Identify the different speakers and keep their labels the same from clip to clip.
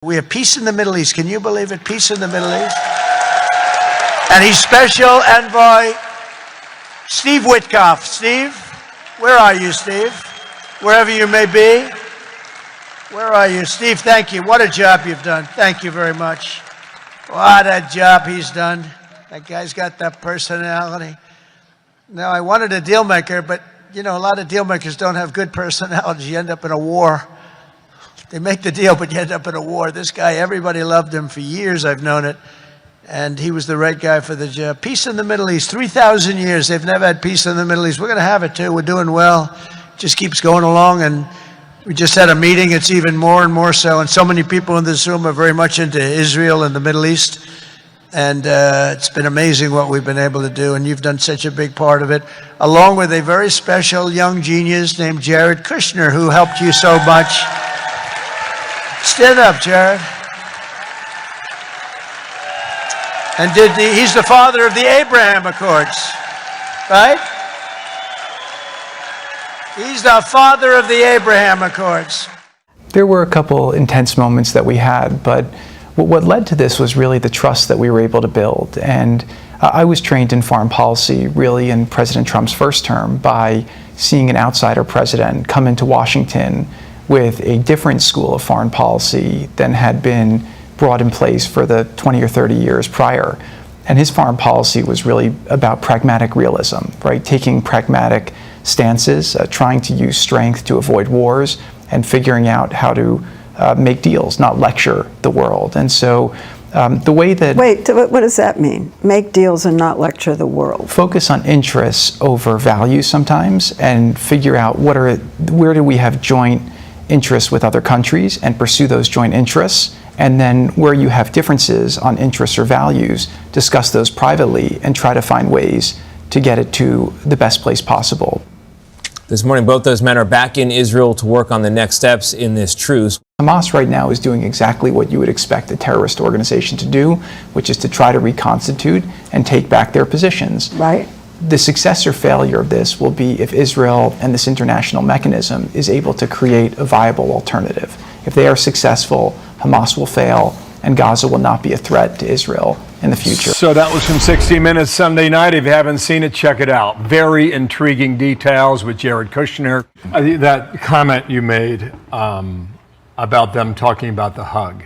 Speaker 1: We have peace in the Middle East. Can you believe it? Peace in the Middle East. And he's special envoy Steve Witkoff. Steve, where are you, Steve? Wherever you may be. Where are you? Steve, thank you. What a job you've done. Thank you very much. What a job he's done. That guy's got that personality. Now, I wanted a deal maker, but, you know, a lot of deal makers don't have good personalities. You end up in a war. They make the deal, but you end up in a war. This guy, everybody loved him for years. I've known it. And he was the right guy for the job. Peace in the Middle East. 3,000 years. They've never had peace in the Middle East. We're going to have it, too. We're doing well. Just keeps going along. And we just had a meeting. It's even more and more so. And so many people in this room are very much into Israel and the Middle East. And it's been amazing what we've been able to do. And you've done such a big part of it, along with a very special young genius named Jared Kushner, who helped you so much. Stand up, Jared. And he's the father of the Abraham Accords, right? He's the father of the Abraham Accords.
Speaker 2: There were a couple intense moments that we had, but what led to this was really the trust that we were able to build. And I was trained in foreign policy really in President Trump's first term by seeing an outsider president come into Washington with a different school of foreign policy than had been brought in place for the 20 or 30 years prior. And his foreign policy was really about pragmatic realism, right? Taking pragmatic stances, trying to use strength to avoid wars, and figuring out how to make deals, not lecture the world. And so the way that...
Speaker 3: Wait, what does that mean? Make deals and not lecture the world?
Speaker 2: Focus on interests over values sometimes, and figure out where do we have joint interests with other countries, and pursue those joint interests. And then where you have differences on interests or values, discuss those privately and try to find ways to get it to the best place possible.
Speaker 4: This morning, both those men are back in Israel to work on the next steps in this truce.
Speaker 2: Hamas right now is doing exactly what you would expect a terrorist organization to do, which is to try to reconstitute and take back their positions.
Speaker 3: Right.
Speaker 2: The success or failure of this will be if Israel and this international mechanism is able to create a viable alternative. If they are successful, Hamas will fail, and Gaza will not be a threat to Israel in the future.
Speaker 5: So that was from 60 Minutes Sunday night. If you haven't seen it, check it out. Very intriguing details with Jared Kushner. That comment you made about them talking about the hug,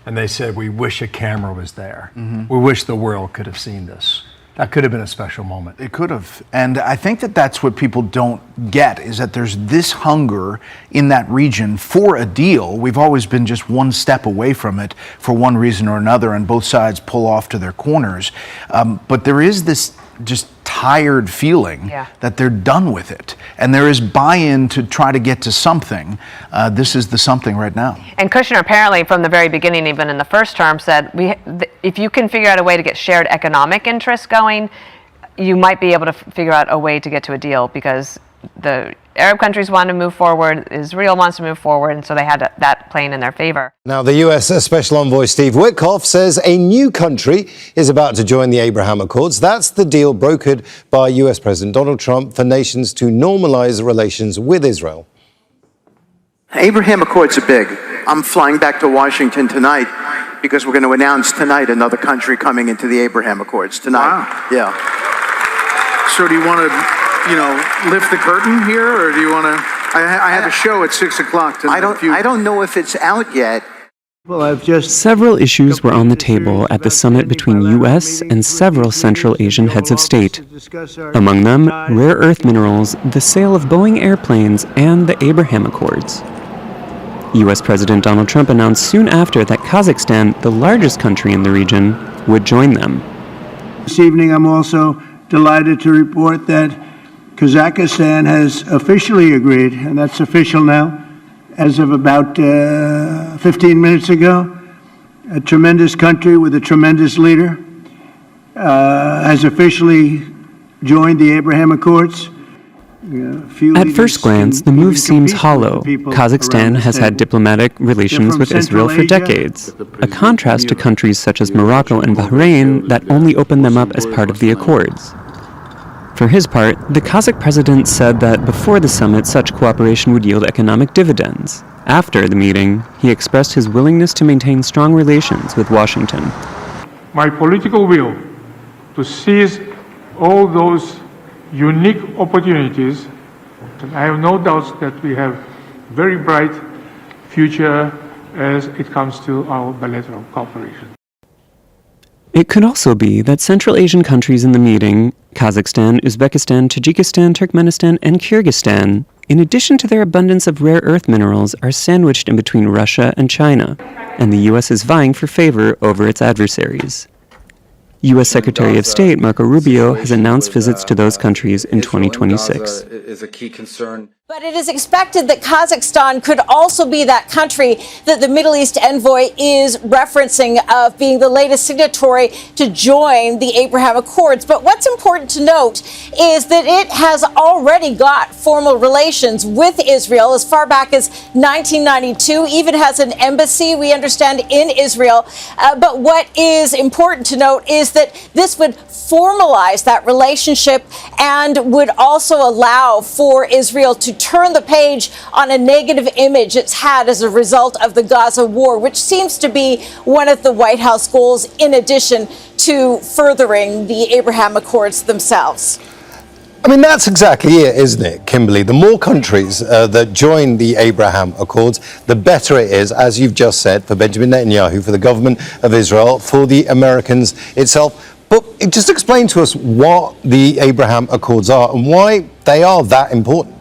Speaker 5: and they said, we wish a camera was there. Mm-hmm. We wish the world could have seen this. That could have been a special moment.
Speaker 6: It could have. And I think that that's what people don't get, is that there's this hunger in that region for a deal. We've always been just one step away from it for one reason or another, and both sides pull off to their corners. But there is this just tired feeling that they're done with it. And there is buy-in to try to get to something. This is the something right now.
Speaker 7: And Kushner apparently from the very beginning, even in the first term, said, if you can figure out a way to get shared economic interests going, you might be able to figure out a way to get to a deal, because the Arab countries want to move forward, Israel wants to move forward, and so they had that playing in their favor.
Speaker 8: Now, the U.S. Special Envoy Steve Witkoff says a new country is about to join the Abraham Accords. That's the deal brokered by U.S. President Donald Trump for nations to normalize relations with Israel.
Speaker 9: Abraham Accords are big. I'm flying back to Washington tonight because we're going to announce tonight another country coming into the Abraham Accords tonight. Wow. Yeah.
Speaker 10: So do you want to, lift the curtain here, or do you want to? I have a show at 6 o'clock tonight.
Speaker 9: I don't know if it's out yet.
Speaker 1: Well,
Speaker 11: Several issues were on the table at the summit between U.S. and several Central Asian heads of state. Among them, rare earth minerals, the sale of Boeing airplanes, and the Abraham Accords. U.S. President Donald Trump announced soon after that Kazakhstan, the largest country in the region, would join them.
Speaker 1: This evening, I'm also delighted to report that Kazakhstan has officially agreed, and that's official now, as of about 15 minutes ago. A tremendous country with a tremendous leader has officially joined the Abraham Accords.
Speaker 11: At first glance, the move seems hollow. Kazakhstan has had diplomatic relations with Israel for decades, a contrast to countries such as Morocco and Bahrain that only opened them up as part of the Accords. For his part, the Kazakh president said that before the summit, such cooperation would yield economic dividends. After the meeting, he expressed his willingness to maintain strong relations with Washington.
Speaker 12: My political will to seize all those unique opportunities, and I have no doubts that we have very bright future as it comes to our bilateral cooperation.
Speaker 11: It could also be that Central Asian countries in the meeting, Kazakhstan, Uzbekistan, Tajikistan, Turkmenistan, and Kyrgyzstan, in addition to their abundance of rare earth minerals, are sandwiched in between Russia and China, and the U.S. is vying for favor over its adversaries. U.S. Secretary of State Marco Rubio has announced visits to those countries in 2026.
Speaker 13: Is a key concern.
Speaker 14: But it is expected that Kazakhstan could also be that country that the Middle East envoy is referencing of being the latest signatory to join the Abraham Accords. But what's important to note is that it has already got formal relations with Israel as far back as 1992, even has an embassy, we understand, in Israel. But what is important to note is that this would formalize that relationship and would also allow for Israel to turn the page on a negative image it's had as a result of the Gaza war, which seems to be one of the White House goals in addition to furthering the Abraham Accords themselves.
Speaker 8: I mean, that's exactly it, isn't it, Kimberly? The more countries that join the Abraham Accords, the better it is, as you've just said, for Benjamin Netanyahu, for the government of Israel, for the Americans itself. But just explain to us what the Abraham Accords are and why they are that important.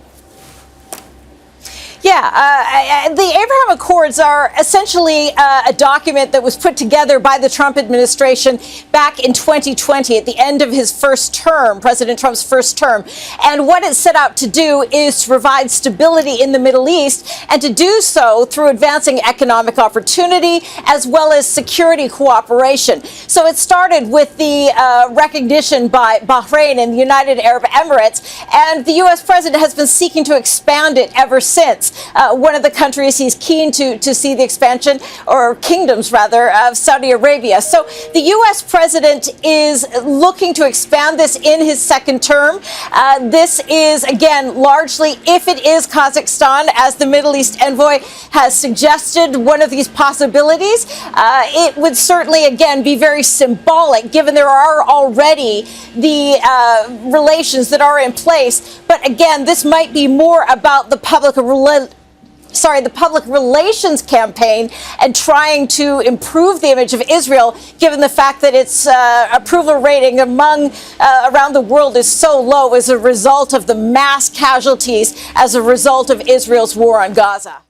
Speaker 14: Yeah, the Abraham Accords are essentially a document that was put together by the Trump administration back in 2020 at the end of his first term, President Trump's first term. And what it set out to do is to provide stability in the Middle East and to do so through advancing economic opportunity as well as security cooperation. So it started with the recognition by Bahrain and the United Arab Emirates, and the U.S. president has been seeking to expand it ever since. One of the countries he's keen to see the expansion, or kingdoms rather, of Saudi Arabia. So the U.S. president is looking to expand this in his second term. This is, again, largely, if it is Kazakhstan, as the Middle East envoy has suggested, one of these possibilities, it would certainly, again, be very symbolic, given there are already the relations that are in place. But again, this might be more about the public relations campaign and trying to improve the image of Israel, given the fact that its approval rating among around the world is so low as a result of the mass casualties as a result of Israel's war on Gaza.